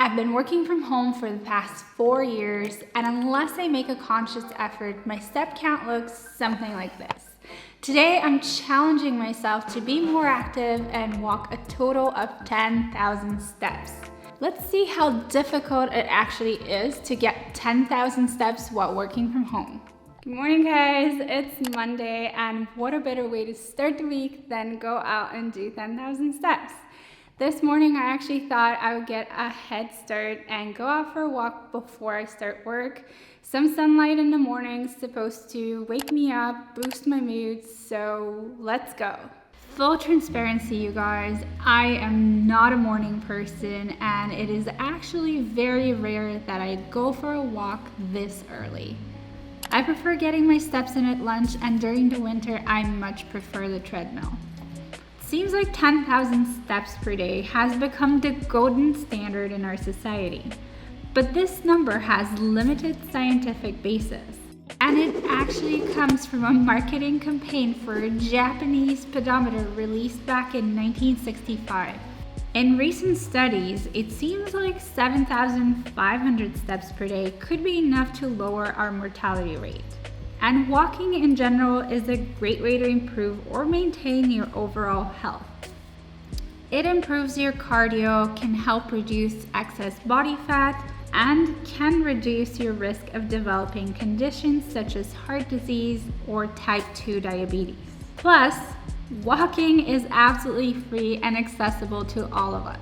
I've been working from home for the past 4 years, and unless I make a conscious effort, my step count looks something like this. Today, I'm challenging myself to be more active and walk a total of 10,000 steps. Let's see how difficult it actually is to get 10,000 steps while working from home. Good morning, guys. It's Monday, and what a better way to start the week than go out and do 10,000 steps. This morning, I actually thought I would get a head start and go out for a walk before I start work. Some sunlight in the morning is supposed to wake me up, boost my mood, so let's go. Full transparency, you guys, I am not a morning person, and it is actually very rare that I go for a walk this early. I prefer getting my steps in at lunch, and during the winter, I much prefer the treadmill. Seems like 10,000 steps per day has become the golden standard in our society. But this number has limited scientific basis. And it actually comes from a marketing campaign for a Japanese pedometer released back in 1965. In recent studies, it seems like 7,500 steps per day could be enough to lower our mortality rate. And walking in general is a great way to improve or maintain your overall health. It improves your cardio, can help reduce excess body fat, and can reduce your risk of developing conditions such as heart disease or type 2 diabetes. Plus, walking is absolutely free and accessible to all of us.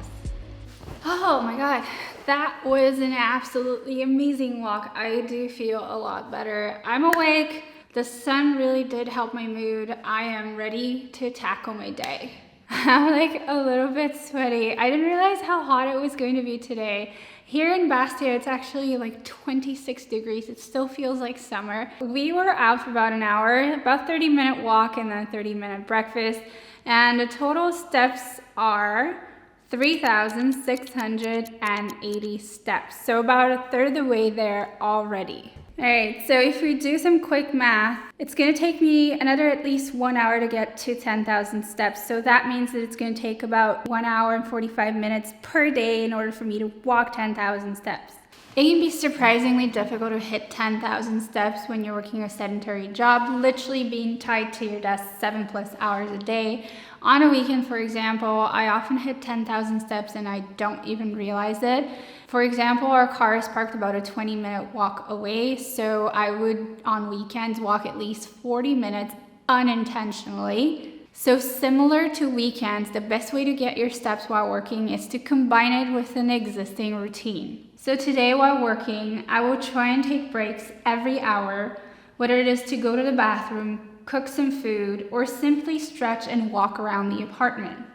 Oh my God, that was an absolutely amazing walk. I do feel a lot better. I'm awake. The sun really did help my mood. I am ready to tackle my day. I'm like a little bit sweaty. I didn't realize how hot it was going to be today. Here in Bastia, it's actually like 26 degrees. It still feels like summer. We were out for about an hour, about 30-minute walk and then 30-minute breakfast. And the total steps are 3,680 steps. So about a third of the way there already. All right, so if we do some quick math, it's gonna take me another at least 1 hour to get to 10,000 steps. So that means that it's gonna take about 1 hour and 45 minutes per day in order for me to walk 10,000 steps. It can be surprisingly difficult to hit 10,000 steps when you're working a sedentary job, literally being tied to your desk 7+ hours a day. On a weekend, for example, I often hit 10,000 steps and I don't even realize it. For example, our car is parked about a 20-minute walk away, so I would, on weekends, walk at least 40 minutes unintentionally. So similar to weekends, the best way to get your steps while working is to combine it with an existing routine. So today while working, I will try and take breaks every hour, whether it is to go to the bathroom, cook some food, or simply stretch and walk around the apartment.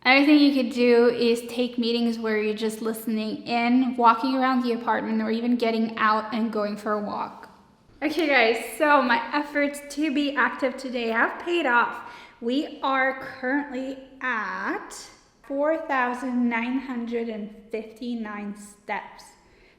Another thing you could do is take meetings where you're just listening in, walking around the apartment, or even getting out and going for a walk. Okay guys, so my efforts to be active today have paid off. We are currently at 4,959 steps.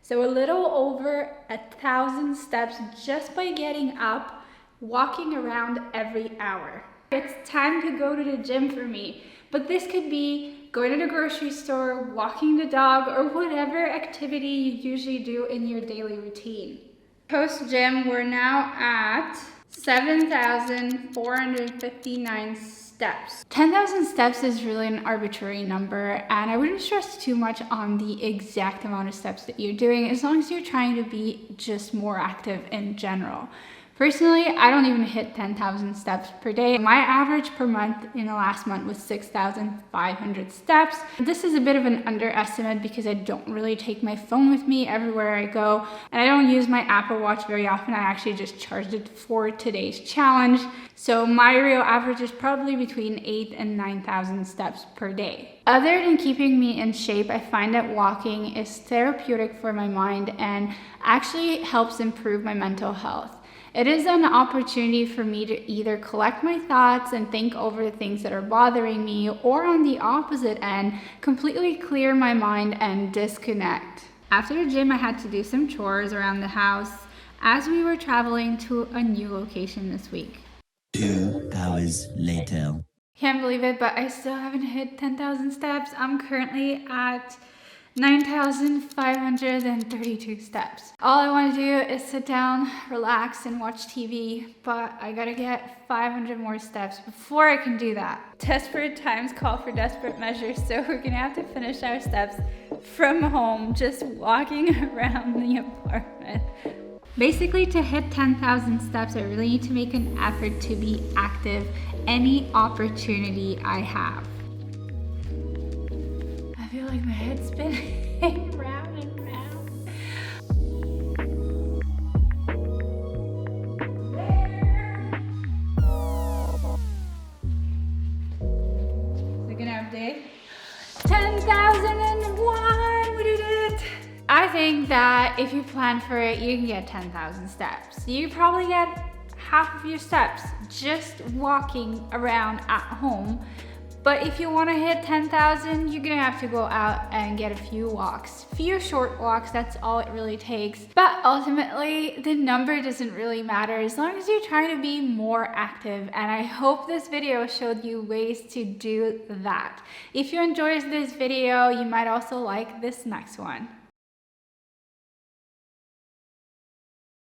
So a little over 1,000 steps just by getting up, walking around every hour. It's time to go to the gym for me, but this could be going to the grocery store, walking the dog, or whatever activity you usually do in your daily routine. Post-gym, we're now at 7,459 steps. 10,000 steps is really an arbitrary number, and I wouldn't stress too much on the exact amount of steps that you're doing as long as you're trying to be just more active in general. Personally, I don't even hit 10,000 steps per day. My average per month in the last month was 6,500 steps. This is a bit of an underestimate because I don't really take my phone with me everywhere I go, and I don't use my Apple Watch very often. I actually just charged it for today's challenge. So my real average is probably between 8,000 and 9,000 steps per day. Other than keeping me in shape, I find that walking is therapeutic for my mind and actually helps improve my mental health. It is an opportunity for me to either collect my thoughts and think over the things that are bothering me, or on the opposite end, completely clear my mind and disconnect. After the gym, I had to do some chores around the house as we were traveling to a new location this week. 2 hours later. Can't believe it, but I still haven't hit 10,000 steps. I'm currently at 9,532 steps. All I want to do is sit down, relax, and watch TV, but I gotta get 500 more steps before I can do that. Desperate times call for desperate measures, so we're gonna have to finish our steps from home, just walking around the apartment. Basically, to hit 10,000 steps, I really need to make an effort to be active any opportunity I have. I feel like my head's spinning round and round. Second update. 10,001, we did it! I think that if you plan for it, you can get 10,000 steps. You probably get half of your steps just walking around at home. But if you want to hit 10,000, you're gonna have to go out and get a few walks. Few short walks, that's all it really takes. But ultimately, the number doesn't really matter as long as you're trying to be more active. And I hope this video showed you ways to do that. If you enjoyed this video, you might also like this next one.